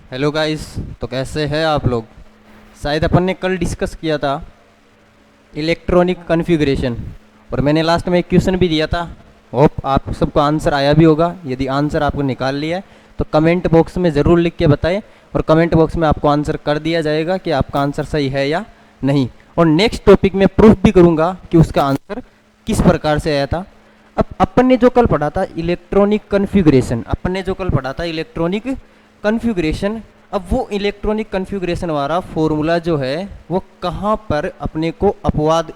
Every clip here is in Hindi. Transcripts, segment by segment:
Hello guys. तो कैसे हैं आप लोग। शायद अपन ने कल डिस्कस किया था इलेक्ट्रॉनिक कॉन्फ़िगरेशन, और मैंने लास्ट में एक क्वेश्चन भी दिया था। होप आप सबको आंसर आया भी होगा। यदि आंसर आपको निकाल लिया है तो कमेंट बॉक्स में ज़रूर लिख के बताएं, और कमेंट बॉक्स में आपको आंसर कर दिया जाएगा कि आपका आंसर सही है या नहीं। और नेक्स्ट टॉपिक में प्रूफ भी करूँगा कि उसका आंसर किस प्रकार से आया था। अब अपन ने जो कल पढ़ा था इलेक्ट्रॉनिक कन्फिग्रेशन, अब वो इलेक्ट्रॉनिक कन्फिग्रेशन वाला फॉर्मूला जो है वो कहाँ पर अपने को अपवाद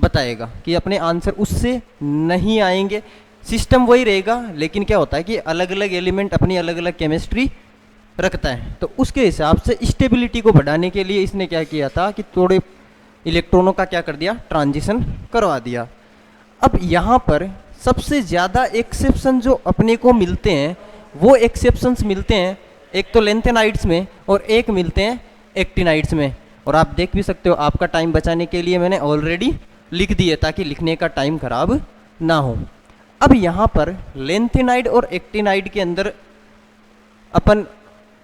बताएगा कि अपने आंसर उससे नहीं आएंगे। सिस्टम वही रहेगा, लेकिन क्या होता है कि अलग अलग एलिमेंट अपनी अलग अलग केमिस्ट्री रखता है। तो उसके हिसाब से स्टेबिलिटी को बढ़ाने के लिए इसने क्या किया था कि थोड़े इलेक्ट्रॉनों का क्या कर दिया, ट्रांजिशन करवा दिया। अब यहाँ पर सबसे ज़्यादा एक्सेप्शन जो अपने को मिलते हैं वो एक्सेप्शंस मिलते हैं एक तो लेंथेनाइड्स में और एक मिलते हैं एक्टिनाइड्स में। और आप देख भी सकते हो, आपका टाइम बचाने के लिए मैंने ऑलरेडी लिख दिए ताकि लिखने का टाइम खराब ना हो। अब यहाँ पर लेंथेनाइड और एक्टिनाइड के अंदर अपन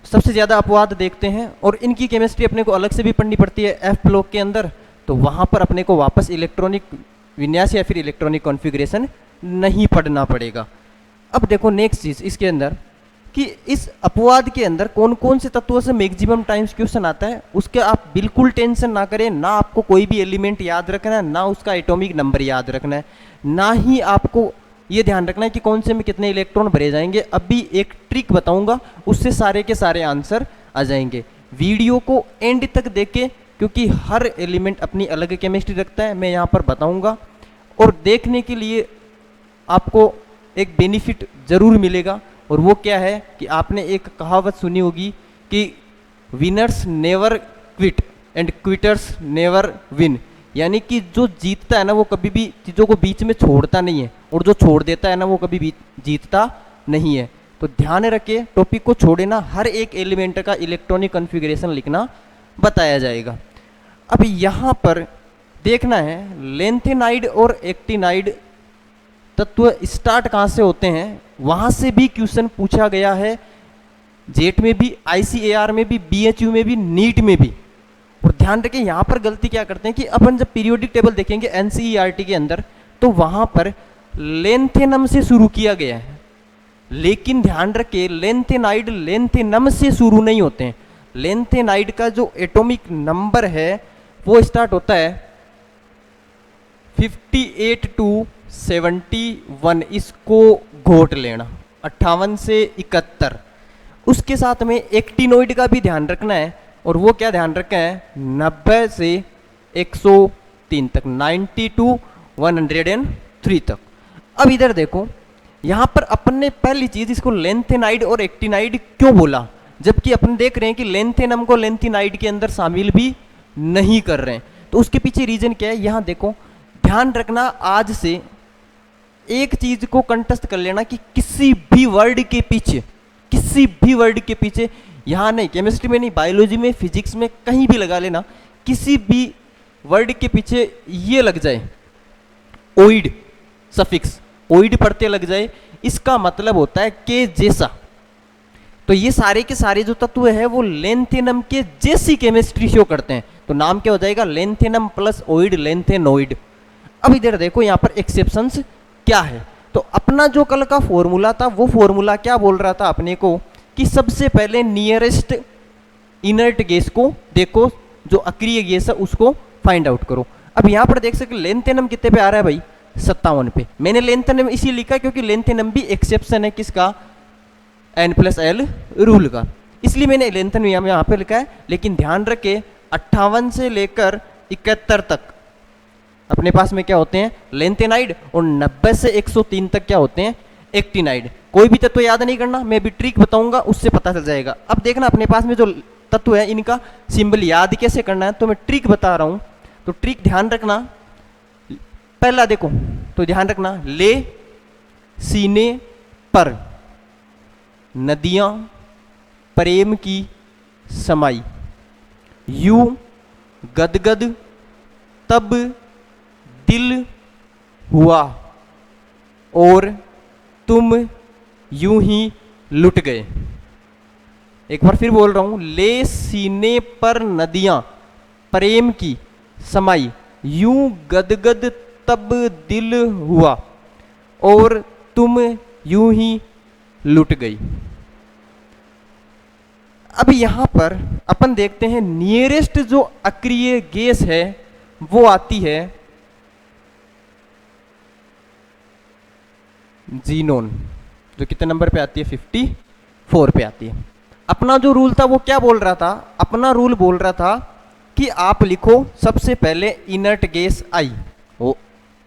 सबसे ज़्यादा अपवाद देखते हैं, और इनकी केमिस्ट्री अपने को अलग से भी पढ़नी पड़ती है एफ ब्लॉक के अंदर। तो वहाँ पर अपने को वापस इलेक्ट्रॉनिक विन्यास या फिर इलेक्ट्रॉनिक कॉन्फ़िगरेशन नहीं पढ़ना पड़ेगा। अब देखो नेक्स्ट चीज़ इसके अंदर कि इस अपवाद के अंदर कौन कौन से तत्वों से मैक्सिमम टाइम्स क्वेश्चन आता है, उसके आप बिल्कुल टेंशन ना करें। ना आपको कोई भी एलिमेंट याद रखना है, ना उसका एटॉमिक नंबर याद रखना है, ना ही आपको ये ध्यान रखना है कि कौन से में कितने इलेक्ट्रॉन भरे जाएंगे। अभी एक ट्रिक बताऊंगा, उससे सारे के सारे आंसर आ जाएंगे। वीडियो को एंड तक देखें, क्योंकि हर एलिमेंट अपनी अलग केमिस्ट्री रखता है, मैं यहाँ पर बताऊंगा। और देखने के लिए आपको एक बेनिफिट ज़रूर मिलेगा, और वो क्या है कि आपने एक कहावत सुनी होगी कि winners never quit and quitters never win. यानी कि जो जीतता है ना वो कभी भी चीज़ों को बीच में छोड़ता नहीं है, और जो छोड़ देता है ना वो कभी भी जीतता नहीं है। तो ध्यान रखिए, टॉपिक को छोड़े ना, हर एक एलिमेंट का इलेक्ट्रॉनिक कॉन्फ़िगरेशन लिखना बताया जाएगा। अब यहाँ पर देखना है लेंथेनाइड और एक्टिनाइड तत्व स्टार्ट कहाँ से होते हैं, वहाँ से भी क्वेश्चन पूछा गया है। जेट में भी, आईसीएआर में भी, बीएचयू में भी, नीट में भी। और ध्यान रखें यहाँ पर गलती क्या करते हैं कि अपन जब पीरियोडिक टेबल देखेंगे एनसीईआरटी के अंदर, तो वहाँ पर लेंथेनम से शुरू किया गया है। लेकिन ध्यान रखें लेंथेनाइड लेंथेनम से शुरू नहीं होते हैं। लेंथेनाइड का जो एटॉमिक नंबर है वो स्टार्ट होता है 58 टू 71, इसको घोट लेना, 58 से 71। उसके साथ में एक्टिनोइड का भी ध्यान रखना है, और वो क्या ध्यान रखना है, 90 से 103 तक, 90 टू 103 तक। अब इधर देखो, यहाँ पर अपन ने पहली चीज इसको लेंथेनाइड और एक्टिनाइड क्यों बोला, जबकि अपन देख रहे हैं कि लेंथेनम को लेंथेनाइड के अंदर शामिल भी नहीं कर रहे हैं। तो उसके पीछे रीजन क्या है, यहाँ देखो ध्यान रखना। आज से एक चीज को कंटेस्ट कर लेना कि किसी भी वर्ड के पीछे, यहां नहीं, केमिस्ट्री में नहीं, बायोलॉजी में, फिजिक्स में, कहीं भी लगा लेना, किसी भी वर्ड के पीछे ये लग जाए ओइड सफिक्स, ओइड पढ़ते लग जाए, इसका मतलब होता है के जैसा। तो ये सारे के सारे जो तत्व है वो लेंथेनम के जैसी केमिस्ट्री शो करते हैं। तो नाम क्या हो जाएगा, लेंथेनम प्लस ओइड, लेंथेनोइड। अब इधर देखो यहाँ पर एक्सेप्शंस क्या है। तो अपना जो कल का फॉर्मूला था वो फॉर्मूला क्या बोल रहा था अपने को कि सबसे पहले नियरेस्ट इनर्ट गैस को देखो, जो अक्रिय गैस है उसको फाइंड आउट करो। अब यहाँ पर देख सकते लेंथेनम कितने पे आ रहा है भाई, 57 पे। मैंने लेंथेनम इसी लिखा क्योंकि लेंथेनम भी एक्सेप्शन है किसका, N+L रूल का, इसलिए मैंने लेंथेनम यहाँ पे लिखा है। लेकिन ध्यान रखे 58 से लेकर 71 तक अपने पास में क्या होते हैं, लेंथेनाइड, और 90 से 103 तक क्या होते हैं, एक्टिनाइड। कोई भी तत्व याद नहीं करना, मैं भी ट्रिक बताऊंगा उससे पता चल जाएगा। अब देखना अपने पास में जो तत्व है इनका सिंबल याद कैसे करना है, तो मैं ट्रिक बता रहा हूं। तो ट्रिक ध्यान रखना, पहला देखो तो ध्यान रखना, ले सीने पर नदियां प्रेम की समाई, यू गदगद तब दिल हुआ, और तुम यूं ही लुट गए। एक बार फिर बोल रहा हूं, ले सीने पर नदियां प्रेम की समाई, यूं गदगद तब दिल हुआ, और तुम यूं ही लुट गई। अब यहां पर अपन देखते हैं नियरेस्ट जो अक्रिय गैस है वो आती है जीनोन, जो कितने नंबर पे आती है, 54 पे आती है। अपना जो रूल था वो क्या बोल रहा था, अपना रूल बोल रहा था कि आप लिखो सबसे पहले इनर्ट गैस आई। वो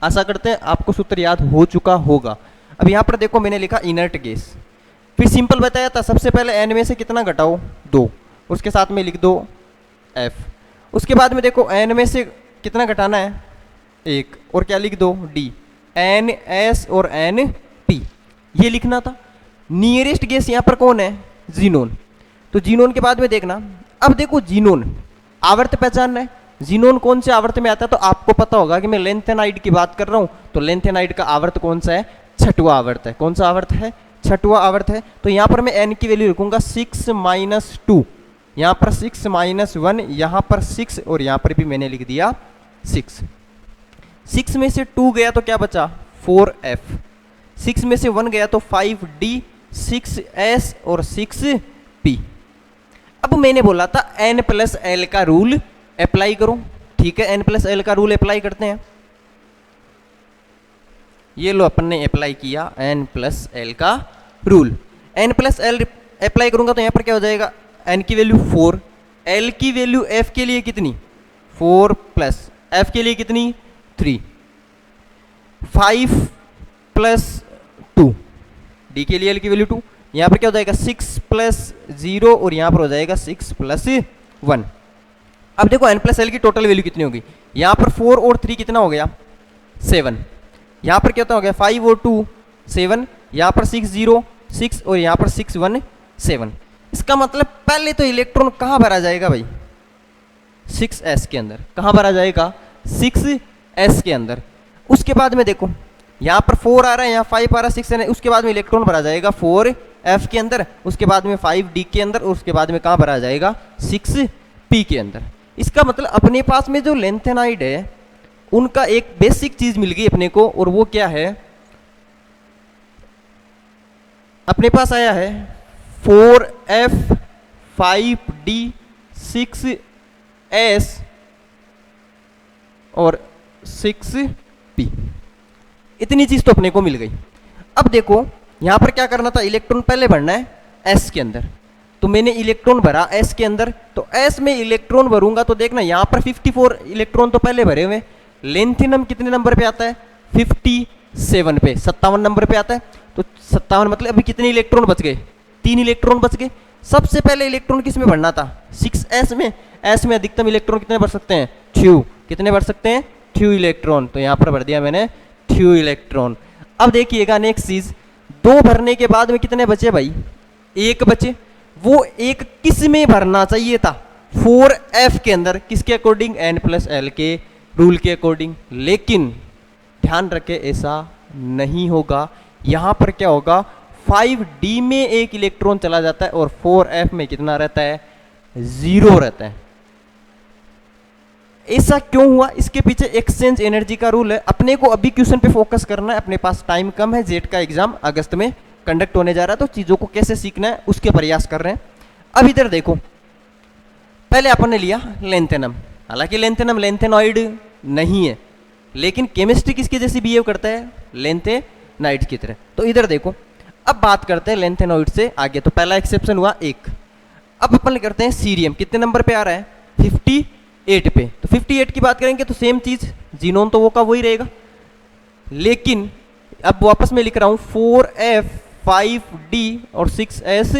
आशा करते हैं आपको सूत्र याद हो चुका होगा। अब यहां पर देखो मैंने लिखा इनर्ट गैस, फिर सिंपल बताया था सबसे पहले एन में से कितना घटाओ, 2, उसके साथ में लिख दो एफ। उसके बाद में देखो एन में से कितना घटाना है, 1, और क्या लिख दो डी, एन एस और एन पी, ये लिखना था। नियरेस्ट गैस यहाँ पर कौन है, जीनोन। तो जीनोन के बाद में देखना, अब देखो जीनोन आवर्त पहचानना है, जीनोन कौन से आवर्त में आता है, तो आपको पता होगा कि मैं लेंथेनाइड की बात कर रहा हूं, तो लेंथेनाइड का आवर्त कौन सा है, छठवां आवर्त है। कौन सा आवर्त है, छठवां आवर्त है। तो यहां पर मैं एन की वैल्यू रखूंगा 6 - 2, यहां पर 6 - 1, यहां पर 6, और यहां पर भी मैंने लिख दिया 6। 6 में से 2 गया तो क्या बचा, 4f, 6 में से 1 गया तो 5d, 6s और 6p। अब मैंने बोला था n + l का रूल अप्लाई करो, ठीक है, n + l का रूल अप्लाई करते हैं। ये लो अपन ने अप्लाई किया n + l का रूल। n + l अप्लाई करूंगा तो यहां पर क्या हो जाएगा, n की वैल्यू 4, l की वैल्यू f के लिए कितनी 4 प्लस f के लिए कितनी 3, 5 + 2, d के लिए l की वैल्यू 2, यहां पर क्या हो जाएगा 6 + 0, और यहां पर हो जाएगा 6 + 1। अब देखो n + l की टोटल वैल्यू कितनी होगी, यहां पर 4 और 3 कितना हो गया 7, यहां पर क्या हो गया 5 और 2 7, यहां पर 6 0 6, और यहां पर 6 1 7। इसका मतलब पहले तो इलेक्ट्रॉन कहां भरा जाएगा भाई, 6s के अंदर। कहां भरा जाएगा, 6s के अंदर। उसके बाद में देखो यहां पर 4 आ रहा है, यहां 5 आ रहा है, 6 है, उसके बाद में इलेक्ट्रॉन भरा जाएगा 4f के अंदर, उसके बाद में 5d के अंदर, और उसके बाद में कहां भरा जाएगा 6p के अंदर। इसका मतलब अपने पास में जो लेंथेनाइड है उनका एक बेसिक चीज मिल गई अपने को, और वो क्या है, अपने पास आया है 4f 5d 6s और 6p, इतनी चीज तो अपने को मिल गई। अब देखो यहां पर क्या करना था, इलेक्ट्रॉन पहले भरना है s के अंदर, तो मैंने इलेक्ट्रॉन भरा s के अंदर, तो s में इलेक्ट्रॉन भरूंगा तो देखना यहां पर 54 इलेक्ट्रॉन तो पहले भरे हुए। लेंथिनम कितने नंबर पे आता है, 57 पे, 57 नंबर पे आता है। तो 57 मतलब अभी कितने इलेक्ट्रॉन बच गए, 3 इलेक्ट्रॉन बच गए। सबसे पहले इलेक्ट्रॉन किस में भरना था, 6s में। s में अधिकतम इलेक्ट्रॉन कितने भर सकते हैं, 2, कितने भर सकते हैं 2 इलेक्ट्रॉन, तो यहां पर भर दिया मैंने 2 इलेक्ट्रॉन। अब देखिएगा नेक्स्ट चीज, 2 भरने के बाद में कितने बचे भाई, 1 बचे। वो एक किस में भरना चाहिए था, 4f के अंदर, किसके अकॉर्डिंग, n + l के रूल के अकॉर्डिंग। लेकिन ध्यान रखें ऐसा नहीं होगा, यहां पर क्या होगा 5d में 1 इलेक्ट्रॉन चला जाता है, और 4f में कितना रहता है, 0 रहता है। ऐसा क्यों हुआ, इसके पीछे एक्सचेंज एनर्जी का रूल है। अपने को अभी क्वेश्चन पे फोकस करना है, अपने पास टाइम कम है, जेट का एग्जाम अगस्त में कंडक्ट होने जा रहा है, तो चीजों को कैसे सीखना है उसके प्रयास कर रहे हैं। अब इधर देखो, पहले अपन ने लिया लेंथेनम, हालांकि लेंथेनम लेंथेनॉइड नहीं है, लेकिन केमिस्ट्री किसके जैसी बिहेव करता है, लेंथेनाइड की तरह। तो इधर देखो, अब बात करते हैं लेंथेनॉइड से आगे। तो पहला एक्सेप्शन हुआ 1। अब अपन करते हैं सीरियम, कितने नंबर पे आ रहा है, 58 पे। तो 58 की बात करेंगे तो सेम चीज, जीनोन तो वो का वही रहेगा, लेकिन अब वापस में लिख रहा हूं 4f 5d और 6s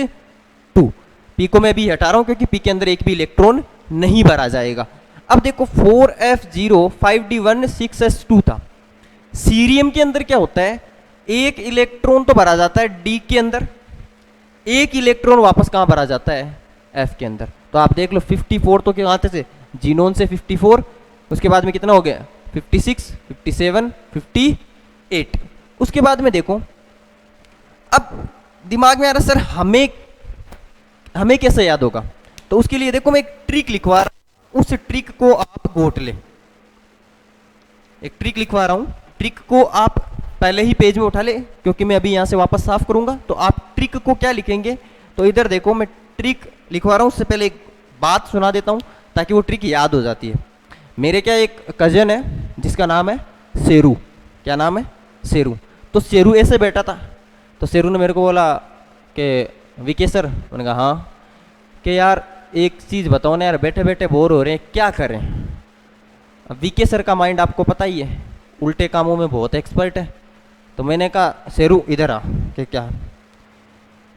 2। पी को मैं भी हटा रहा हूं क्योंकि पी के अंदर एक भी इलेक्ट्रॉन नहीं भरा जाएगा। अब देखो 4f0 5d1 6s2 था। सीरियम के अंदर क्या होता है, 1 इलेक्ट्रॉन तो भरा जाता है डी के अंदर, 1 इलेक्ट्रॉन वापस कहां भरा जाता है, एफ के अंदर। तो आप देख लो 54 तो क्या आते से, जीनोन से 54, उसके बाद में कितना हो गया 56 57 58। उसके बाद में देखो, अब दिमाग में आ रहा सर हमें कैसे याद होगा? तो उसके लिए देखो मैं एक ट्रिक लिखवा रहा हूं, उस ट्रिक को आप घोट ले। एक ट्रिक लिखवा रहा हूं, ट्रिक को आप पहले ही पेज में उठा ले, क्योंकि मैं अभी यहां से वापस साफ करूंगा। तो आप ट्रिक को क्या लिखेंगे? तो इधर देखो मैं ट्रिक लिखवा रहा हूं, उससे पहले एक बात सुना देता हूं ताकि वो ट्रिक याद हो जाती है। मेरे क्या एक कजन है जिसका नाम है शेरू। क्या नाम है? शेरू। तो शेरू ऐसे बैठा था, तो शेरू ने मेरे को बोला कि विके सर, मैंने कहा हाँ, कि यार एक चीज़ बताओ ना यार, बैठे बैठे बोर हो रहे हैं, क्या करें? अब विके सर का माइंड आपको पता ही है, उल्टे कामों में बहुत एक्सपर्ट है। तो मैंने कहा शेरू इधर आ, कि क्या?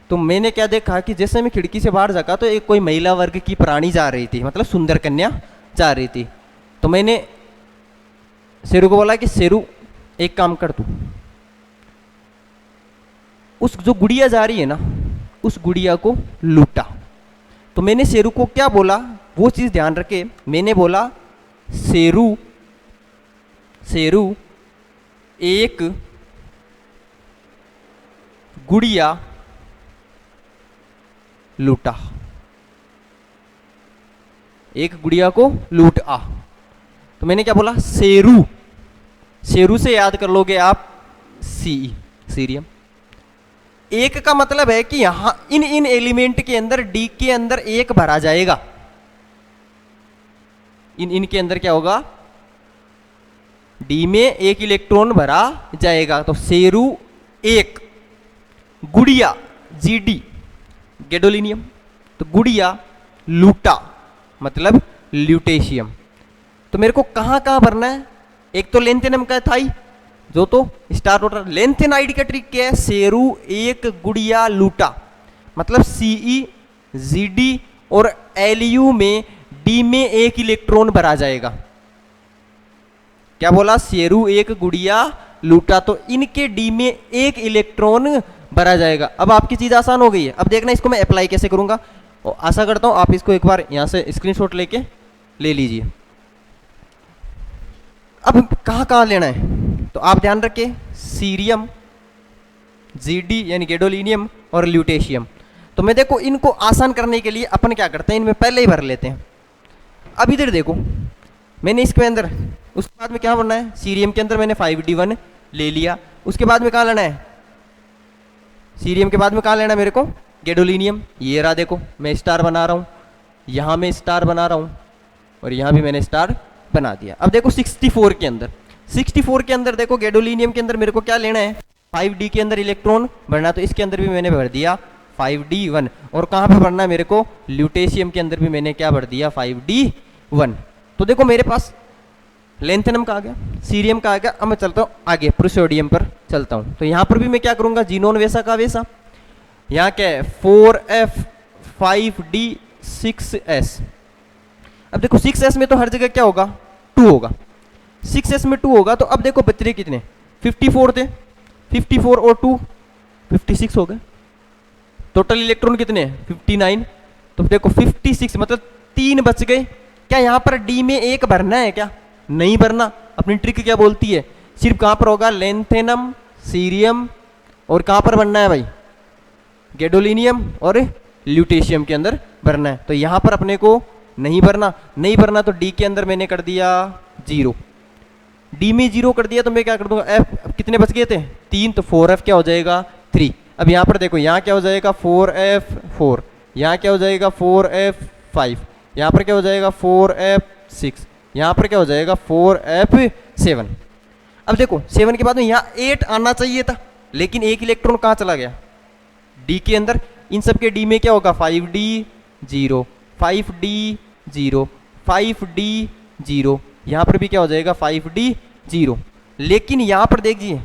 तो मैंने क्या देखा कि जैसे मैं खिड़की से बाहर झाँका तो एक कोई महिला वर्ग की प्राणी जा रही थी, मतलब सुंदर कन्या जा रही थी। तो मैंने शेरू को बोला कि शेरू एक काम कर, तू उस जो गुड़िया जा रही है ना, उस गुड़िया को लूटा। तो मैंने शेरू को क्या बोला वो चीज़ ध्यान रखे। मैंने बोला शेरू, शेरू एक गुड़िया लूटा, एक गुड़िया को लूट आ। तो मैंने क्या बोला? शेरू। शेरू से याद कर लोगे आप सी, सीरियम। एक का मतलब है कि यहां इन इन एलिमेंट के अंदर डी के अंदर एक भरा जाएगा। इन इन के अंदर क्या होगा? डी में एक इलेक्ट्रॉन भरा जाएगा। तो शेरू एक, गुड़िया जीडी गैडोलिनियम, तो गुड़िया लूटा मतलब ल्यूटेशियम। तो मेरे को कहां कहां भरना है? एक तो लेंथेनम का थाई, जो तो स्टार टोटल। लेंथेनाइड का ट्रिक क्या है? शेरू एक गुड़िया लूटा, मतलब सीई जीडी और एलयू में डी में एक इलेक्ट्रॉन भरा जाएगा। क्या बोला? शेरू एक गुड़िया लूटा, तो इनके डी में एक इलेक्ट्रॉन भरा जाएगा। अब आपकी चीज आसान हो गई है। अब देखना इसको मैं अप्लाई कैसे करूंगा, और आशा करता हूं आप इसको एक बार यहां से स्क्रीनशॉट लेके ले लीजिए। अब कहां कहां लेना है तो आप ध्यान रखिए, सीरियम, जीडी यानी गैडोलिनियम और ल्यूटेशियम। तो मैं देखो इनको आसान करने के लिए अपन क्या करते हैं, इनमें पहले ही भर लेते हैं। अब इधर देखो मैंने इसके अंदर, उसके बाद में क्या भरना है? सीरियम के अंदर मैंने 5D1 ले लिया। उसके बाद में कहाँ लेना है? सीरियम के बाद में कहाँ लेना है मेरे को? गैडोलिनियम। ये रहा, देखो मैं स्टार बना रहा हूँ, यहाँ मैं स्टार बना रहा हूँ और यहाँ भी मैंने स्टार बना दिया। अब देखो 64 के अंदर, 64 के अंदर देखो गैडोलिनियम के अंदर मेरे को क्या लेना है? 5D के अंदर इलेक्ट्रॉन भरना, तो इसके अंदर भी मैंने भर दिया 5D1। और कहाँ पे भरना है मेरे को? ल्यूटेशियम के अंदर भी मैंने क्या भर दिया? 5D1। तो देखो मेरे पास लेंथेनम का आ गया, सीरियम का आ गया। अब मैं चलता हूँ आगे, प्रोसोडियम पर चलता हूँ। तो यहाँ पर भी मैं क्या करूँगा? जीनोन वैसा का वैसा। यहाँ क्या है? 4F 5D 6S। अब देखो 6S में तो हर जगह क्या होगा? 2 होगा। 6S में 2 होगा, तो अब देखो बच रहे कितने? 54 थे, 54 और 2 56 हो गए। टोटल इलेक्ट्रॉन कितने? 59। तो देखो 56 मतलब 3 बच गए। क्या यहाँ पर डी में एक भरना है क्या? नहीं भरना। अपनी ट्रिक क्या बोलती है? सिर्फ कहाँ पर होगा? लेंथेनम, सीरियम और कहाँ पर भरना है भाई? गैडोलिनियम और ल्यूटेशियम के अंदर भरना है। तो यहाँ पर अपने को नहीं भरना, नहीं भरना तो डी के अंदर मैंने कर दिया 0। डी में 0 कर दिया तो मैं क्या कर दूंगा? एफ कितने बच गए थे? 3, तो 4F क्या हो जाएगा? 3। अब यहाँ पर देखो, यहाँ क्या हो जाएगा? 4F4। यहाँ क्या हो जाएगा? 4F5। यहाँ पर क्या हो जाएगा? 4F6। यहाँ पर क्या हो जाएगा? 4F7। अब देखो 7 के बाद में यहाँ 8 आना चाहिए था, लेकिन एक इलेक्ट्रॉन कहाँ चला गया? डी के अंदर। इन सब के डी में क्या होगा? 5D0, 5D0, 5D0। यहाँ पर भी क्या हो जाएगा? 5D0। लेकिन यहाँ पर देखिए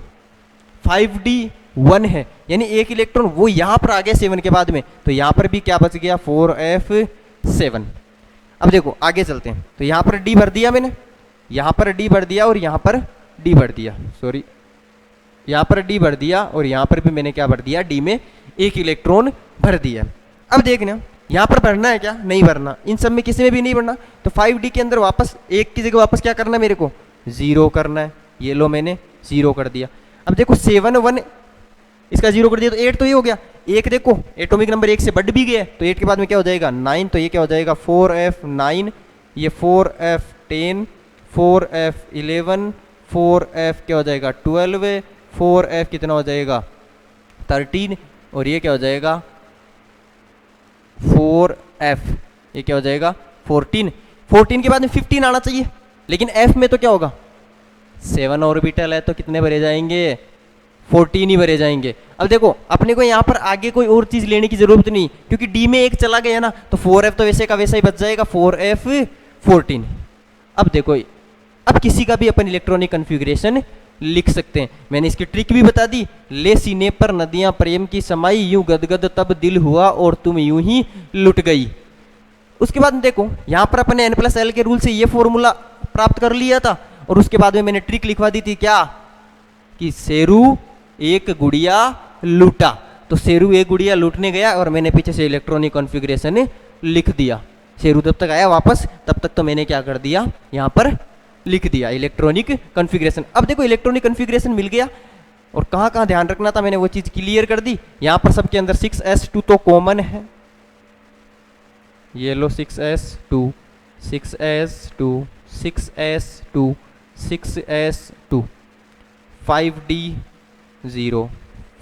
5D1 है, यानी एक इलेक्ट्रॉन वो यहाँ पर आ गया 7 के बाद में। तो यहाँ पर भी क्या बच गया? 4F7। अब देखो आगे चलते हैं। तो यहाँ पर डी भर दिया मैंने, यहाँ पर डी भर दिया और यहाँ पर डी भर दिया, सॉरी यहाँ पर डी भर दिया और यहाँ पर भी मैंने क्या भर दिया? डी में एक इलेक्ट्रॉन भर दिया। अब देखना यहाँ पर भरना है क्या? नहीं भरना। इन सब में किसी में भी नहीं भरना। तो 5D के अंदर वापस एक की जगह वापस क्या करना है मेरे को? 0 करना है। ये लो मैंने 0 कर दिया। अब देखो 7 1 इसका 0 कर दिया तो 8 तो ये हो गया। एक देखो एटॉमिक नंबर 1 से बढ़ भी गया, तो 8 के बाद में क्या हो जाएगा 9, तो ये क्या हो जाएगा 4f9, ये 4f10, 4f11, 4f क्या हो जाएगा 12, 4f कितना हो जाएगा 13, और ये क्या हो जाएगा 4f, ये क्या हो जाएगा 14। 14 के बाद में 15 आना चाहिए, लेकिन f में तो क्या होगा 7 ऑर्बिटल है, तो कितने भरे जाएंगे 14 ही भरे जाएंगे। अब देखो अपने को यहाँ पर आगे कोई और चीज लेने की जरूरत नहीं, क्योंकि d में एक चला गया ना, तो 4f तो वैसे का वैसा ही बच जाएगा 4f14। अब देखो अब किसी का भी अपन इलेक्ट्रॉनिक कन्फिग्रेशन लिख सकते हैं। मैंने इसकी ट्रिक भी बता दी। ले सीने पर नदियां प्रेम की समाई, यूं गदगद तब दिल हुआ और तुम यूं ही लुट गई। उसके बाद देखो यहाँ पर अपने n+l के रूल से ये फॉर्मूला प्राप्त कर लिया था, और उसके बाद में मैंने ट्रिक लिखवा दी थी क्या कि शेरू एक गुड़िया लूटा, तो शेरू एक गुड़िया लूटने गया और मैंने पीछे से इलेक्ट्रॉनिक कॉन्फ़िगरेशन लिख दिया। शेरू जब तक आया वापस तब तक तो मैंने क्या कर दिया यहाँ पर लिख दिया इलेक्ट्रॉनिक कॉन्फ़िगरेशन। अब देखो इलेक्ट्रॉनिक कॉन्फ़िगरेशन मिल गया, और कहाँ कहाँ ध्यान रखना था मैंने वो चीज़ क्लियर कर दी। यहाँ पर सबके अंदर 6s2 तो कॉमन है, ये लो 6s2, 6s2, 6s2, 6s2, 5d0,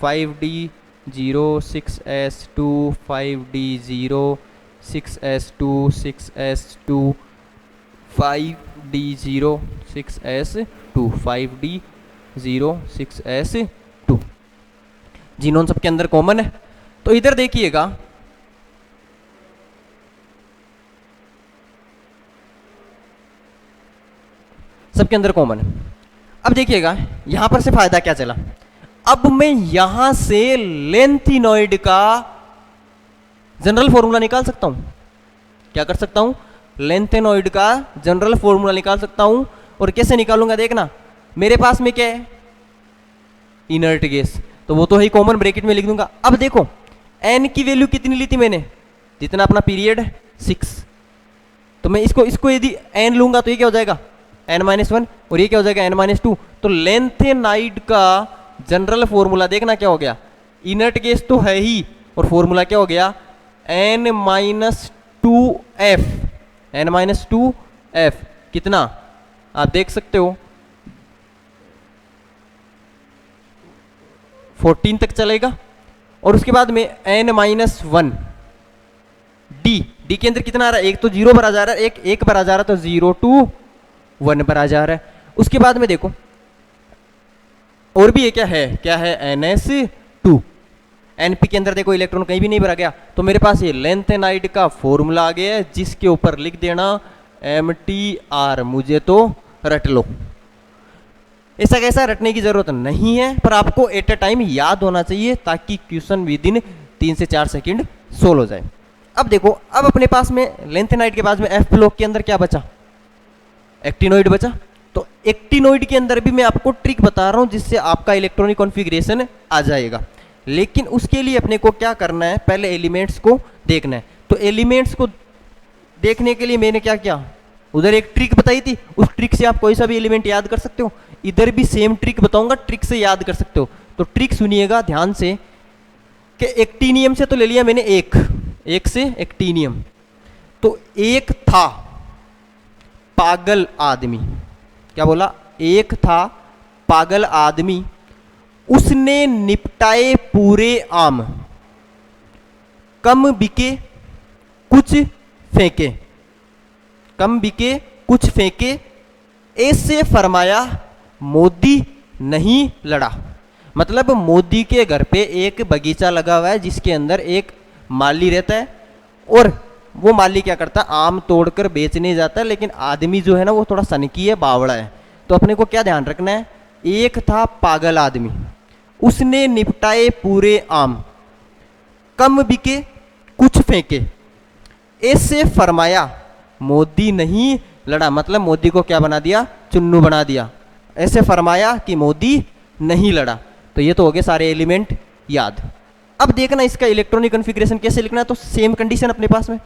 5d0, 6s2, 5d0, 6s2, 6s2, 5d0, 6s2, 5d0, 6s2, xenon सबके अंदर कॉमन है। तो इधर देखिएगा सबके अंदर कॉमन है। अब देखिएगा यहां पर से फायदा क्या चला, अब मैं यहां से लेंथिनॉइड का जनरल फॉर्मूला निकाल सकता हूं। क्या कर सकता हूं, लेंथेनॉइड का जनरल फॉर्मूला निकाल सकता हूं। और कैसे निकालूंगा देखना, मेरे पास में क्या है इनर्ट गैस, तो वो तो ही कॉमन ब्रैकेट में लिख दूंगा। अब देखो n की वैल्यू कितनी ली थी मैंने, जितना अपना पीरियड है 6, तो मैं इसको यदि n लूंगा तो ये क्या हो जाएगा n-1, और ये क्या हो जाएगा n-2। तो लेंथेनाइड का जनरल फॉर्मूला देखना क्या हो गया, इनर्ट गैस तो है ही, और फॉर्मूला क्या हो गया n-2f, n-2f कितना आप देख सकते हो 14 तक चलेगा। और उसके बाद में n-1 d के अंदर कितना आ रहा है, एक तो 0 पर आ जा रहा है, एक पर आ जा रहा है, तो 0 to 1 पर आ जा रहा है। उसके बाद में देखो और भी ये क्या है NS2, NP के अंदर देखो इलेक्ट्रॉन कहीं भी नहीं भरा गया, तो मेरे पास ये लेंथेनाइड का फॉर्मूला आ गया है, जिसके ऊपर लिख देना MTR, मुझे तो रट लो। ऐसा कैसा रटने की जरूरत नहीं है, पर आपको एट अ टाइम याद होना चाहिए, ताकि क्वेश्चन विद इन 3 से 4 सेकंड सोल्व हो जाए। अब देखो अब अपने पास में लेंथेनाइड के पास में F ब्लॉक के अंदर क्या बचा, एक्टिनोइड बचा। तो एक्टिनोइड के अंदर भी मैं आपको ट्रिक बता रहा हूं, जिससे आपका इलेक्ट्रॉनिक कॉन्फ़िगरेशन आ जाएगा। लेकिन उसके लिए अपने को क्या करना है, पहले एलिमेंट्स को देखना है। तो एलिमेंट्स को देखने के लिए मैंने क्या किया, उधर एक ट्रिक बताई थी, उस ट्रिक से आप कोई सा भी एलिमेंट याद कर सकते हो। इधर भी सेम ट्रिक बताऊंगा, ट्रिक से याद कर सकते हो। तो ट्रिक सुनिएगा ध्यान से कि एक्टिनियम से तो ले लिया मैंने एक से एक्टिनियम, तो एक था पागल आदमी, क्या बोला, एक था पागल आदमी, उसने निपटाए पूरे आम, कम बिके कुछ फेंके, कम बिके कुछ फेंके, ऐसे फरमाया मोदी नहीं लड़ा। मतलब मोदी के घर पे एक बगीचा लगा हुआ है, जिसके अंदर एक माली रहता है, और वो माली क्या करता है, आम तोड़कर बेचने जाता है, लेकिन आदमी जो है ना वो थोड़ा सनकी है, बावड़ा है। तो अपने को क्या ध्यान रखना है, एक था पागल आदमी, उसने निपटाए पूरे आम, कम बिके कुछ फेंके, ऐसे फरमाया मोदी नहीं लड़ा। मतलब मोदी को क्या बना दिया, चुन्नू बना दिया। ऐसे फरमाया कि मोदी नहीं लड़ा। तो ये तो हो गए सारे एलिमेंट याद। अब देखना इसका इलेक्ट्रॉनिक कॉन्फ़िगरेशन कैसे लिखना है। तो सेम कंडीशन अपने पास में,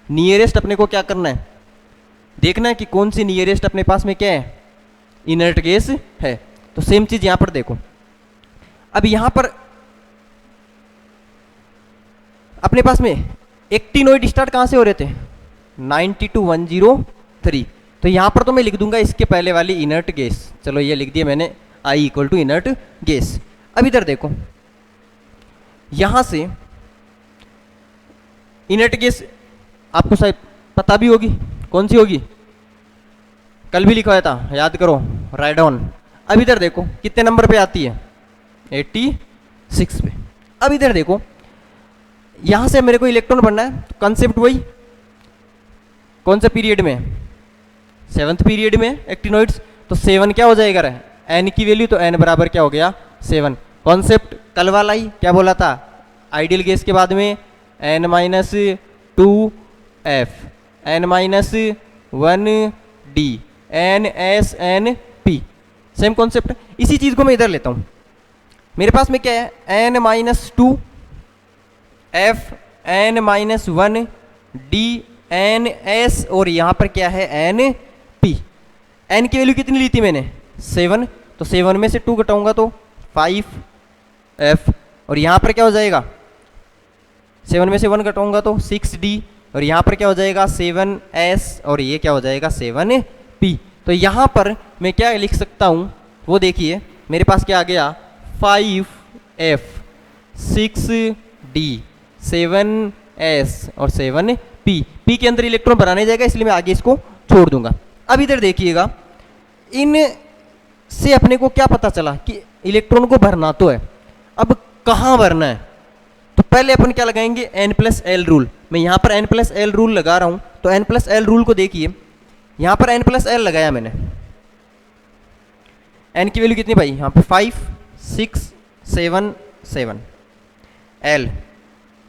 नियरेस्ट अपने को क्या करना है, देखना है कि कौन सी नियरेस्ट अपने पास में क्या है, इनर्ट गैस है। तो सेम चीज यहां पर देखो। अब यहां पर अपने पास में एक्टिनोइड स्टार्ट कहाँ से हो रहे थे, 92 103। तो यहाँ पर तो मैं लिख दूंगा इसके पहले वाली इनर्ट गैस, चलो ये लिख दिया मैंने I equal to inert gas. अब इधर देखो, यहाँ से इनर्ट गैस आपको शायद पता भी होगी कौन सी होगी, कल भी लिखा हुआ था, याद करो, राइडॉन। अब इधर देखो कितने नंबर पे आती है, 86 पे। अब इधर देखो, यहां से मेरे को इलेक्ट्रॉन बनना है, तो कंसेप्ट वही, कौन सा पीरियड में, 7th पीरियड में एक्टिनोइड्स, तो 7 क्या हो जाएगा रहे, n की वैल्यू, तो n बराबर क्या हो गया 7। कॉन्सेप्ट कल वाला ही, क्या बोला था, आइडियल गैस के बाद में n-2f n-1d NSNP, same concept. इसी चीज को मैं इधर लेता हूं, मेरे पास में क्या है, n-2f n-1d NS, और यहां पर क्या है NP। n की वैल्यू कितनी ली थी मैंने, 7, तो 7 में से 2 घटाऊंगा तो 5f, और यहां पर क्या हो जाएगा, 7 में से 1 घटाऊंगा तो 6d, और यहां पर क्या हो जाएगा 7s, और ये क्या हो जाएगा 7p। तो यहां पर मैं क्या लिख सकता हूं, वो देखिए मेरे पास क्या आ गया, 5f 6d 7s और 7p। p के अंदर इलेक्ट्रॉन बनाने जाएगा, इसलिए मैं आगे इसको छोड़ दूंगा। अब इधर देखिएगा, इन से अपने को क्या पता चला कि इलेक्ट्रॉन को भरना तो है, अब कहां भरना है, तो पहले अपन क्या लगाएंगे, n+l रूल। मैं यहां पर n+l रूल लगा रहा हूं, तो n+l रूल को देखिए, यहां पर n+l लगाया मैंने, n की वैल्यू कितनी भाई, यहां पे 5 6 7 7, l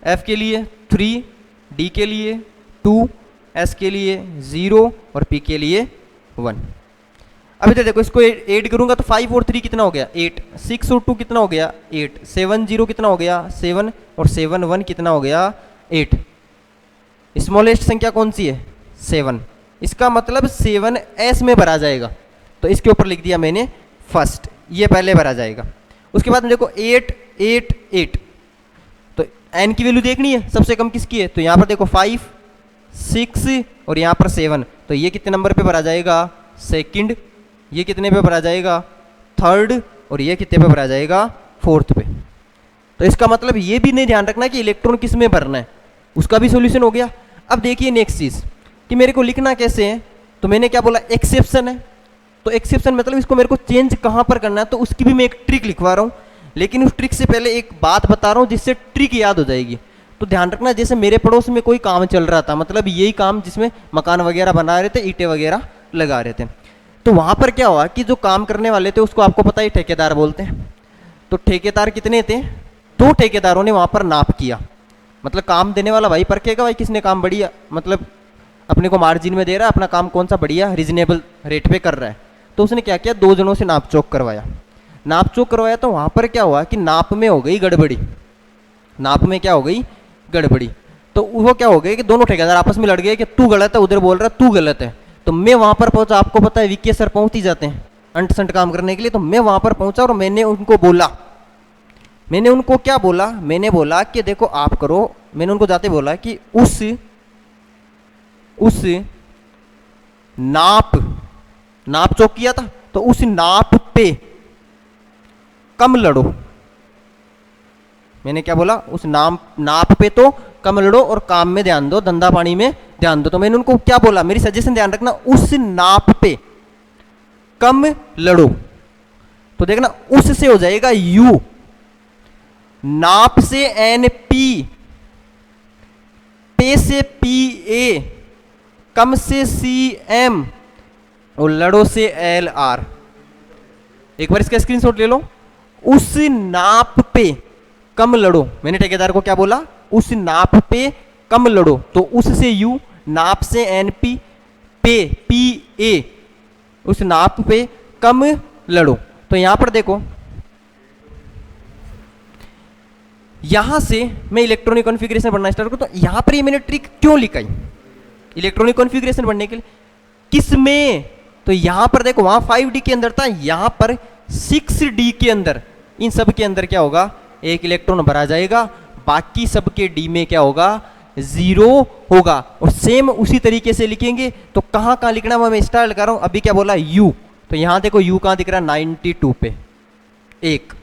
f के लिए 3, d के लिए 2, s के लिए 0 और p के लिए 1। अब इधर देखो, इसको ऐड करूंगा तो 5 और 3 कितना हो गया 8, 6 और 2 कितना हो गया 8, 7 0 कितना हो गया 7, और 7 1 कितना हो गया 8। स्मॉलेस्ट संख्या कौन सी है 7, इसका मतलब 7s में भरा जाएगा, तो इसके ऊपर लिख दिया मैंने फर्स्ट, ये पहले भरा जाएगा। उसके बाद में देखो 8 8 8, तो n की वैल्यू देखनी है सबसे कम किसकी है, तो यहाँ पर देखो 5 6 और यहाँ पर 7, तो ये कितने नंबर पे भरा जाएगा सेकंड, ये कितने पे भरा जाएगा थर्ड, और ये कितने पे भरा जाएगा फोर्थ पे। तो इसका मतलब ये भी नहीं ध्यान रखना कि इलेक्ट्रॉन किस में भरना है, उसका भी सॉल्यूशन हो गया। अब देखिए नेक्स्ट चीज कि मेरे को लिखना कैसे है, तो मैंने क्या बोला एक्सेप्शन है, तो एक्सेप्शन मतलब इसको मेरे को चेंज कहाँ पर करना है, तो उसकी भी मैं एक ट्रिक लिखवा रहा हूँ, लेकिन उस ट्रिक से पहले एक बात बता रहा हूँ जिससे ट्रिक याद हो जाएगी। तो ध्यान रखना, जैसे मेरे पड़ोस में कोई काम चल रहा था, मतलब यही काम जिसमें मकान वगैरह बना रहे थे, ईंटें वगैरह लगा रहे थे, तो वहां पर क्या हुआ कि जो काम करने वाले थे उसको आपको पता ही ठेकेदार बोलते हैं। तो ठेकेदार कितने थे, 2 ठेकेदारों ने वहां पर नाप किया, मतलब काम देने वाला भाई परखेगा भाई किसने काम बढ़िया, मतलब अपने को मार्जिन में दे रहा है, अपना काम कौन सा बढ़िया रीजनेबल रेट पे कर रहा है। तो उसने क्या किया, 2 जनों से नाप चोक करवाया, तो वहां पर क्या हुआ कि नाप में हो गई गड़बड़ी, नाप में क्या हो गई गड़बड़ी। तो वो क्या हो गया कि दोनों ठेकेदार आपस में लड़ गए कि तू गलत है, उधर बोल रहा है तू गलत है। तो मैं वहां पर पहुंचा, आपको पता है विके सर पहुंच ही जाते हैं अंट संट काम करने के लिए, तो मैं वहां पर पहुंचा और मैंने उनको बोला, मैंने उनको क्या बोला, मैंने बोला कि देखो आप करो, मैंने उनको जाते बोला कि उस नाप चोक किया था, तो उस नाप पे कम लड़ो। मैंने क्या बोला, उस नाप पे तो कम लड़ो और काम में ध्यान दो, धंधा पानी में ध्यान दो। तो मैंने उनको क्या बोला, मेरी सजेशन ध्यान रखना, उस नाप पे कम लड़ो। तो देखना उस से हो जाएगा यू, नाप से एन पी, पे से पी ए, कम से सी एम, और लड़ो से एल आर। एक बार इसका स्क्रीनशॉट ले लो, उस नाप पे कम लड़ो। मैंने ठेकेदार को क्या बोला, उस नाप पे कम लड़ो, तो उस से यू, नाप से एन पी, पे पी ए, उस नाप पे कम लड़ो। तो यहां पर देखो, यहां से मैं इलेक्ट्रॉनिक कॉन्फ़िगरेशन बनना स्टार्ट करूं, तो यहां पर ये मैंने ट्रिक क्यों लिखाई इलेक्ट्रॉनिक कॉन्फ़िगरेशन बनने के लिए, किस में, तो यहां पर देखो वहां 5D के अंदर था, यहां पर 6D के अंदर, इन सब के अंदर क्या होगा, एक इलेक्ट्रॉन भरा जाएगा, बाकी सबके डी में क्या होगा, 0 होगा। और सेम उसी तरीके से लिखेंगे तो कहाँ कहाँ लिखना है मैं स्टार्ट कर रहा हूँ। अभी क्या बोला u, तो यहाँ देखो u कहाँ दिख रहा है 92 पे एक,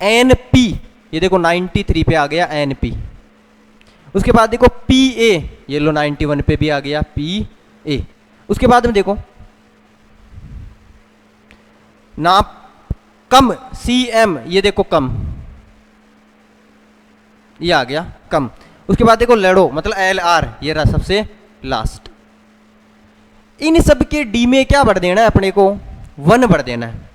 NP ये देखो 93 पे आ गया NP। उसके बाद देखो PA ये लो 91 पे भी आ गया PA। उसके बाद में देखो ना कम CM ये देखो कम, ये आ गया कम। उसके बाद देखो लड़ो मतलब LR ये रहा सबसे लास्ट। इन सब के डी में क्या भर देना है अपने को, 1 भर देना है।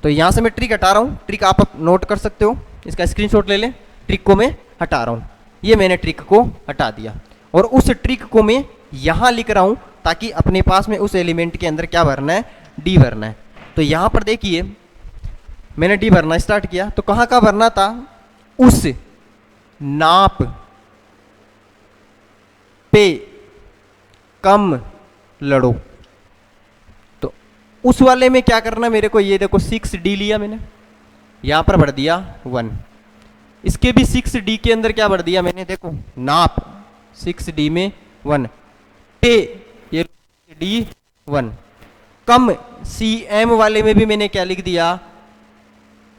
तो यहां से मैं ट्रिक हटा रहा हूं, ट्रिक आप नोट कर सकते हो, इसका स्क्रीनशॉट ले लें। ट्रिक को मैं हटा रहा हूं, ये मैंने ट्रिक को हटा दिया और उस ट्रिक को मैं यहां लिख रहा हूं ताकि अपने पास में उस एलिमेंट के अंदर क्या भरना है, डी भरना है। तो यहां पर देखिए मैंने डी भरना स्टार्ट किया, तो कहां का भरना था, उस नाप पे कम लड़ो। तो उस वाले में क्या करना मेरे को, ये देखो 6D लिया मैंने, यहां पर भर दिया 1। इसके भी 6D के अंदर क्या भर दिया मैंने, देखो नाप 6D में 1, पे ये D1, कम CM वाले में भी मैंने क्या लिख दिया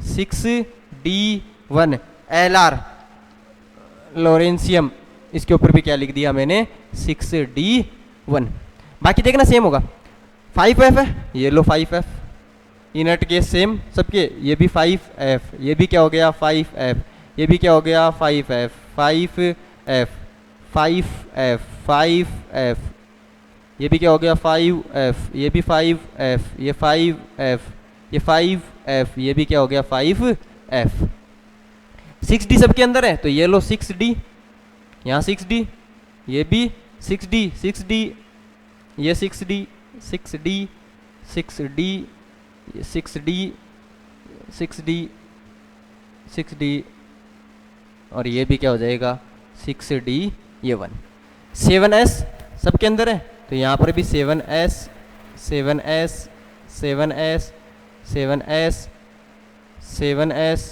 6D1, LR लॉरेंसियम इसके ऊपर भी क्या लिख दिया मैंने 6D1। बाकी देखना सेम होगा। 5F है, ये लो 5F, इनट केस सेम सबके, ये भी 5F, ये भी क्या हो गया 5F, ये भी क्या हो गया 5F, 5F, 5F, 5F, ये भी क्या हो गया 5F, ये भी 5F, ये 5F, ये 5F, ये भी क्या हो गया 5F। 6D सबके अंदर है, तो ये लो 6D, यहाँ 6D, ये भी 6D, 6D, ये 6D, 6D, 6D, ये 6D, 6D, 6D, और ये भी क्या हो जाएगा 6D, ये 1। 7S सबके अंदर है, तो यहाँ पर भी 7S, 7S, 7S, 7S, 7S,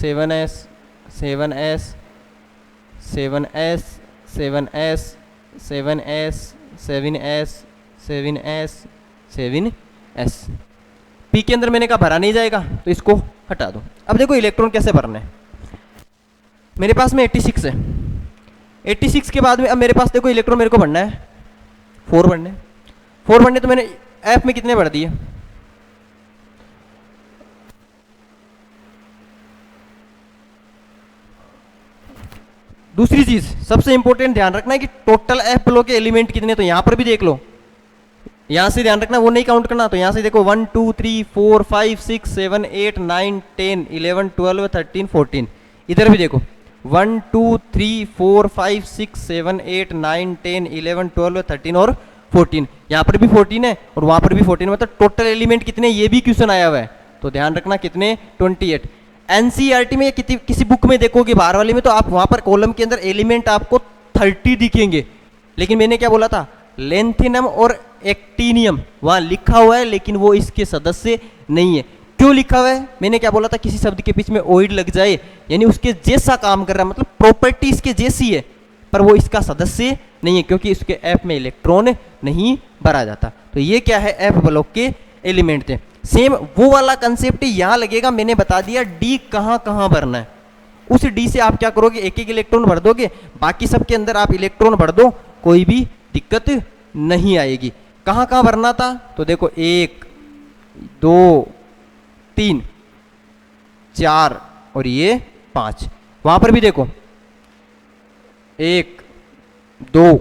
7S, 7S, 7S, 7S, 7S, 7S, 7S, 7S। P के अंदर मैंने कहा भरा नहीं जाएगा तो इसको हटा दो। अब देखो इलेक्ट्रॉन कैसे भरने हैं। मेरे पास में 86 है, 86 के बाद में अब मेरे पास देखो इलेक्ट्रॉन मेरे को भरना है 4 भरने। 4 भरने तो मैंने एफ में कितने भर दिए, दूसरी चीज सबसे इंपॉर्टेंट ध्यान रखना है कि टोटल एफ ब्लॉक के एलिमेंट कितने, तो यहां पर भी देख लो, यहां से ध्यान रखना वो नहीं काउंट करना। तो यहां से देखो 1 2 3 4 5 6 7 8 9 10 11 12 13 14, इधर भी देखो 1 2 3 4 5 6 7 8 9 10 11 12 13 और 14, यहां पर भी 14 है और वहां पर भी 14, मतलब टोटल एलिमेंट कितने, ये भी क्वेश्चन आया हुआ है। तो ध्यान रखना कितने 28। एनसीईआरटी में किसी बुक में देखोगे बाहर वाले में, तो आप वहां पर कॉलम के अंदर एलिमेंट आपको 30 दिखेंगे, लेकिन मैंने क्या बोला था लेंथिनम और एक्टिनियम वहां लिखा हुआ है, लेकिन वो इसके सदस्य नहीं है। क्यों लिखा हुआ है, मैंने क्या बोला था, किसी शब्द के बीच में ओइड लग जाए यानी उसके जैसा काम कर रहा है, मतलब प्रॉपर्टी इसके जैसी है पर वो इसका सदस्य नहीं है, क्योंकि इसके एफ में इलेक्ट्रॉन नहीं भरा जाता। तो ये क्या है, एफ ब्लॉक के एलिमेंट थे। सेम वो वाला कंसेप्ट यहां लगेगा, मैंने बता दिया डी कहां कहां भरना है। उस डी से आप क्या करोगे, एक एक इलेक्ट्रॉन भर दोगे, बाकी सब के अंदर आप इलेक्ट्रॉन भर दो, कोई भी दिक्कत नहीं आएगी। कहां कहां भरना था, तो देखो 1 2 3 4 और ये 5, वहां पर भी देखो 1 2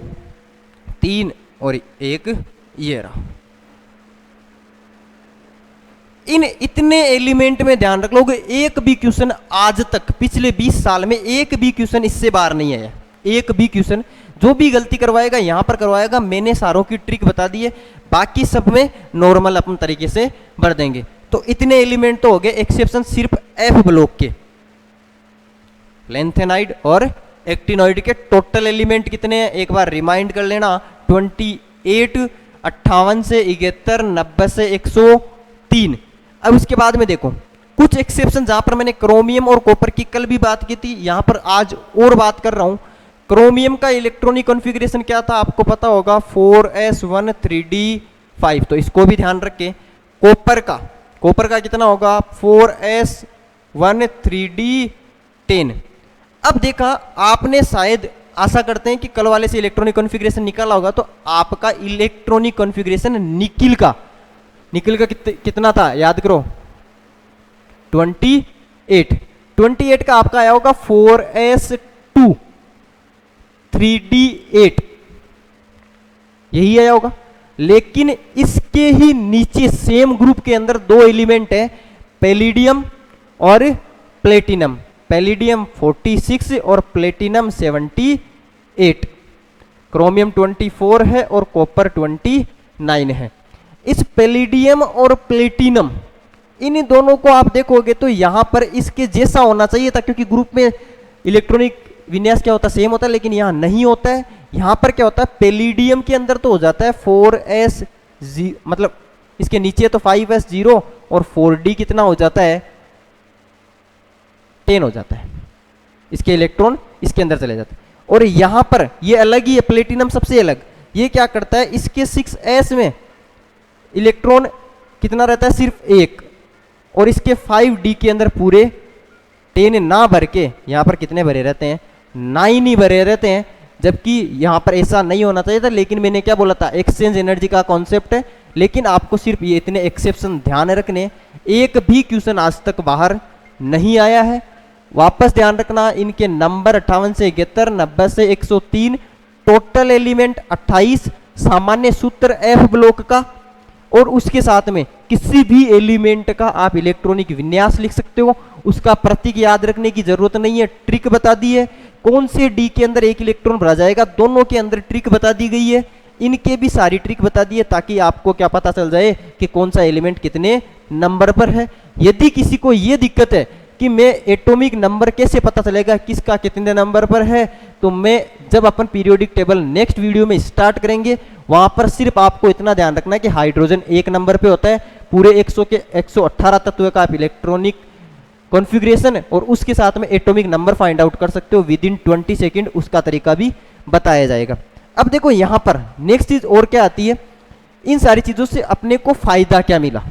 3 और 1 ये रहा। इन इतने एलिमेंट में ध्यान रख लोगे, एक भी क्वेश्चन आज तक पिछले 20 साल में एक भी क्वेश्चन इससे बाहर नहीं आया। एक भी क्वेश्चन, जो भी गलती करवाएगा यहां पर करवाएगा। मैंने सारों की ट्रिक बता दी है, बाकी सब में नॉर्मल अपन तरीके से भर देंगे। तो इतने एलिमेंट तो हो गए, एक्सेप्शन सिर्फ एफ ब्लॉक के, लेंथेनाइड और एक्टिनॉइड के। टोटल एलिमेंट कितने हैं एक बार रिमाइंड कर लेना, 28, 58 से 71, 90 से 103। अब उसके बाद में देखो कुछ एक्सेप्शन जहां पर मैंने क्रोमियम और कॉपर की कल भी बात की थी, यहां पर आज और बात कर रहा हूं। क्रोमियम का इलेक्ट्रॉनिक कॉन्फ़िगरेशन क्या था आपको पता होगा, 4s1 3d5, तो इसको भी ध्यान रखें। कॉपर का कितना होगा, 4s1 3d10। अब देखा आपने, शायद आशा करते हैं कि कल वाले से इलेक्ट्रॉनिक कॉन्फ़िगरेशन निकाला होगा, तो आपका इलेक्ट्रॉनिक कॉन्फ़िगरेशन निकिल का कितना था याद करो, 28 का आपका आया होगा 4s2 3d8, यही आया होगा। लेकिन इसके ही नीचे सेम ग्रुप के अंदर दो एलिमेंट है, पैलिडियम और प्लेटिनम, पैलिडियम 46 और प्लेटिनम 78, क्रोमियम 24 है और कॉपर 29 है। इस पैलिडियम और प्लेटिनम, इन दोनों को आप देखोगे तो यहां पर इसके जैसा होना चाहिए था, क्योंकि ग्रुप में इलेक्ट्रॉनिक विन्यास क्या होता है, सेम होता है, लेकिन यहां नहीं होता है। यहां पर क्या होता है, पैलिडियम के अंदर तो हो जाता है 4s, मतलब इसके नीचे तो 5s0 और 4d कितना हो जाता है, 10 हो जाता है, इसके इलेक्ट्रॉन इसके अंदर चले जाते हैं। और यहां पर ये अलग ही है, प्लेटिनम सबसे अलग, ये क्या करता है, इसके 6s में इलेक्ट्रॉन कितना रहता है, सिर्फ 1, और इसके 5d के अंदर पूरे 10 ना भर के यहां पर कितने भरे रहते हैं, 9 ही भरे रहते हैं। जबकि यहां पर ऐसा नहीं होना चाहिए था, लेकिन मैंने क्या बोला था, एक्सचेंज एनर्जी का कॉन्सेप्ट है। लेकिन आपको सिर्फ ये इतने एक्सेप्शन ध्यान रखने, एक भी क्वेश्चन आज तक बाहर नहीं आया है। वापस ध्यान रखना, इनके नंबर 58 से 71, 90 से 103, टोटल एलिमेंट 28, सामान्य सूत्र F ब्लॉक का, और उसके साथ में किसी भी एलिमेंट का आप इलेक्ट्रॉनिक विन्यास लिख सकते हो। उसका प्रतीक याद रखने की जरूरत नहीं है, ट्रिक बता दी है, कौन से डी के अंदर एक इलेक्ट्रॉन भरा जाएगा, दोनों के अंदर ट्रिक बता दी गई है, इनके भी सारी ट्रिक बता दी है, ताकि आपको क्या पता चल जाए कि कौन सा एलिमेंट कितने नंबर पर है। यदि किसी को यह दिक्कत है कि मैं एटॉमिक नंबर कैसे पता चलेगा किसका कितने नंबर पर है, तो मैं जब अपन पीरियोडिक टेबल नेक्स्ट वीडियो में स्टार्ट करेंगे, वहां पर सिर्फ आपको इतना ध्यान रखना है कि हाइड्रोजन 1 नंबर पे होता है, पूरे 100 के 118 तत्व का आप इलेक्ट्रॉनिक कॉन्फ़िगरेशन और उसके साथ में एटॉमिक नंबर फाइंड आउट कर सकते हो विद इन 20 सेकेंड, उसका तरीका भी बताया जाएगा। अब देखो यहां पर नेक्स्ट चीज और क्या आती है, इन सारी चीजों से अपने को फायदा क्या मिला।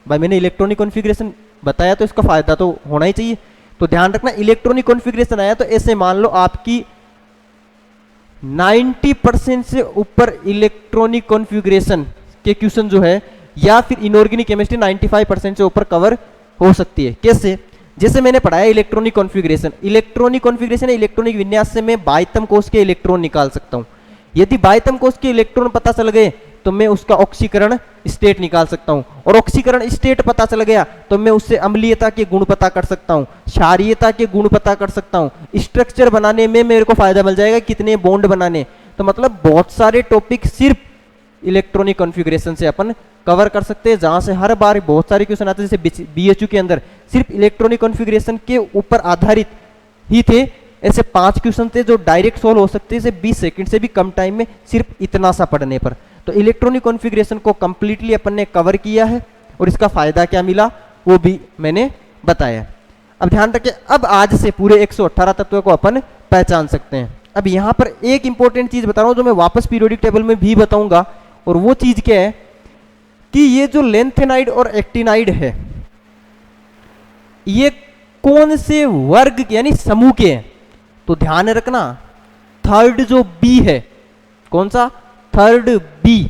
भाई मैंने इलेक्ट्रॉनिक कॉन्फ़िगरेशन बताया तो इसका फायदा तो होना ही चाहिए। तो ध्यान रखना, इलेक्ट्रॉनिक कॉन्फ़िगरेशन आया तो ऐसे मान लो आपकी 90% से ऊपर इलेक्ट्रॉनिक कॉन्फ़िगरेशन के क्वेश्चन जो है, या फिर इनऑर्गेनिक केमिस्ट्री 95% से ऊपर कवर हो सकती है। कैसे, जैसे मैंने पढ़ाया इलेक्ट्रॉनिक कॉन्फ़िगरेशन है, इलेक्ट्रॉनिक विन्यास से मैं बाह्यतम कोश के इलेक्ट्रॉन निकाल सकता हूं। यदि बाह्यतम कोश के इलेक्ट्रॉन पता चल गए तो मैं उसका ऑक्सीकरण स्टेट निकाल सकता हूं, और ऑक्सीकरण स्टेट पता चल गया तो मैं उससे अम्लीयता के गुण पता कर सकता हूं, क्षारीयता के गुण पता कर सकता हूं, स्ट्रक्चर बनाने में मेरे को फायदा मिल जाएगा, कितने बॉन्ड बनाने। तो मतलब बहुत सारे टॉपिक सिर्फ इलेक्ट्रॉनिक कॉन्फ़िगरेशन से अपन कवर कर सकते हैं, जहां से हर बार बहुत सारे क्वेश्चन आते हैं। जैसे बीएचयू के अंदर सिर्फ इलेक्ट्रॉनिक कॉन्फ़िगरेशन के ऊपर आधारित ही थे, ऐसे 5 क्वेश्चन थे जो डायरेक्ट सोल्व हो सकते हैं 20 सेकंड से भी कम टाइम में, सिर्फ इतना सा पढ़ने पर। तो इलेक्ट्रॉनिक कॉन्फ़िगरेशन को कंप्लीटली अपन ने कवर किया है, और इसका फायदा क्या मिला वो भी मैंने बताया। अब ध्यान रखें, अब आज से पूरे 118 तत्वों को अपन पहचान सकते हैं। अब यहां पर एक इंपॉर्टेंट चीज बता रहा हूं जो मैं वापस पीरियोडिक टेबल में भी बताऊंगा, और वो चीज क्या है कि ये जो लेंथेनाइड और एक्टिनाइड है, ये कौन से वर्ग यानी समूह के हैं। तो ध्यान रखना, थर्ड जो बी है, कौन सा, थर्ड बी,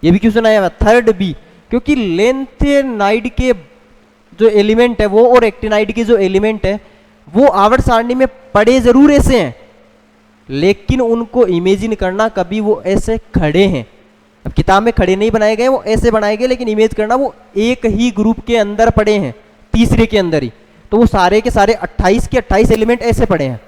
ये भी क्वेश्चन आया हुआ थर्ड बी, क्योंकि लेंथेनाइड के जो एलिमेंट है वो और एक्टिनाइड के जो एलिमेंट है वो आवर्त सारणी में पड़े जरूर ऐसे हैं, लेकिन उनको इमेजिन करना कभी वो ऐसे खड़े हैं। अब किताब में खड़े नहीं बनाए गए, वो ऐसे बनाए गए, लेकिन इमेज करना वो एक ही ग्रुप के अंदर पड़े हैं, तीसरे के अंदर ही। तो वो सारे के सारे 28 के 28 एलिमेंट ऐसे पड़े हैं,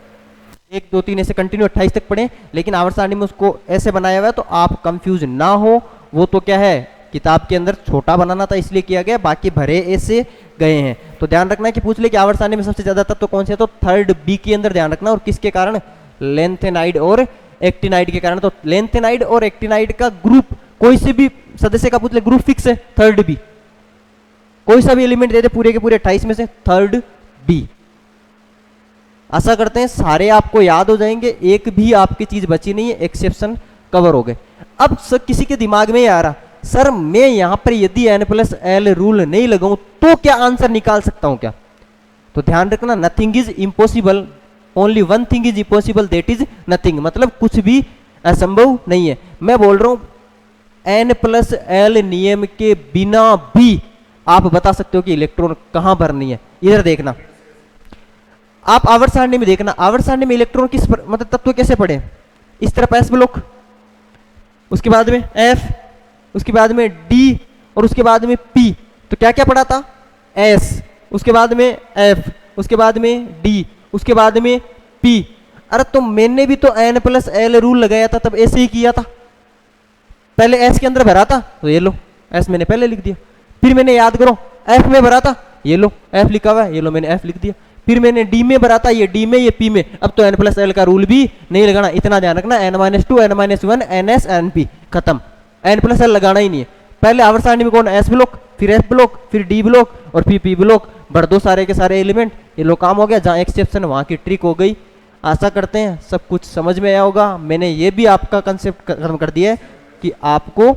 1 2 3 ऐसे कंटिन्यू 28 तक पड़े, लेकिन आवर्त सारणी में उसको ऐसे बनाया हुआ है। तो आप कंफ्यूज ना हो, वो तो क्या है, किताब के अंदर छोटा बनाना था इसलिए किया गया, बाकी भरे ऐसे गए हैं। तो ध्यान रखना कि पूछ ले कि आवर्त सारणी में सबसे ज्यादा तत्व कौन से है, तो थर्ड बी के अंदर ध्यान रखना, और किसके कारण, लेंथेनाइड और एक्टिनाइड के कारण। तो लेंथेनाइड और एक्टिनाइड का ग्रुप कोई से भी सदस्य का पूछ ले, ग्रुप फिक्स है थर्ड बी, कोई सा भी एलिमेंट दे दे पूरे के पूरे 28 में से, थर्ड बी। आशा करते हैं सारे आपको याद हो जाएंगे, एक भी आपकी चीज बची नहीं है, एक्सेप्शन कवर हो गए। अब सर किसी के दिमाग में ही आ रहा, सर मैं यहां पर यदि n+l रूल नहीं लगाऊं तो क्या आंसर निकाल सकता हूं क्या? तो ध्यान रखना, nothing is impossible, only one thing is impossible, that is nothing. मतलब कुछ भी असंभव नहीं है। मैं बोल रहा हूं n+l नियम के बिना भी आप बता सकते हो कि इलेक्ट्रॉन कहां भरनी है। इधर देखना, आप आवर्त सारणी में देखना, आवर्त सारणी में इलेक्ट्रॉन किस मतलब तत्व कैसे पड़े, इस तरफ s ब्लॉक, उसके बाद में f, उसके बाद में d और उसके बाद में p। तो क्या क्या पड़ा था, s, उसके बाद में f, उसके बाद में d, उसके बाद में p। अरे तो मैंने भी तो n+l रूल लगाया था, तब ऐसे ही किया था, पहले s के अंदर भरा था, तो ये लो s मैंने पहले लिख दिया। फिर मैंने याद करो f में भरा था, ये लो f लिखा हुआ है, ये लो मैंने f लिख दिया। फिर मैंने d में भरा था, ये d में, ये p में। अब तो n+l का रूल भी नहीं लगाना, इतना ध्यान रखना, n-2 n-1 ns np, खत्म, n+l लगाना ही नहीं है। पहले आवर्त सारणी में कौन, s ब्लॉक, फिर f ब्लॉक, फिर d ब्लॉक और फिर p ब्लॉक, भर दो सारे के सारे एलिमेंट, ये लो काम हो गया। जहाँ एक्सेप्शन वहां की ट्रिक हो गई। आशा करते हैं सब कुछ समझ में आया होगा। मैंने ये भी आपका कंसेप्ट खत्म कर दिया है कि आपको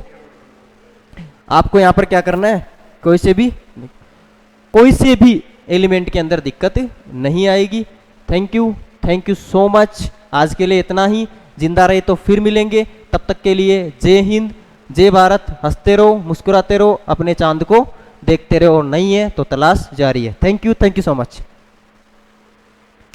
यहाँ पर क्या करना है, कोई से भी एलिमेंट के अंदर दिक्कत नहीं आएगी। Thank you so much. आज के लिए इतना ही, जिंदा रहे तो फिर मिलेंगे, तब तक के लिए जय हिंद, जय भारत। हंसते रहो, मुस्कुराते रहो, अपने चांद को देखते रहो, और नहीं है तो तलाश जारी है। Thank you so much.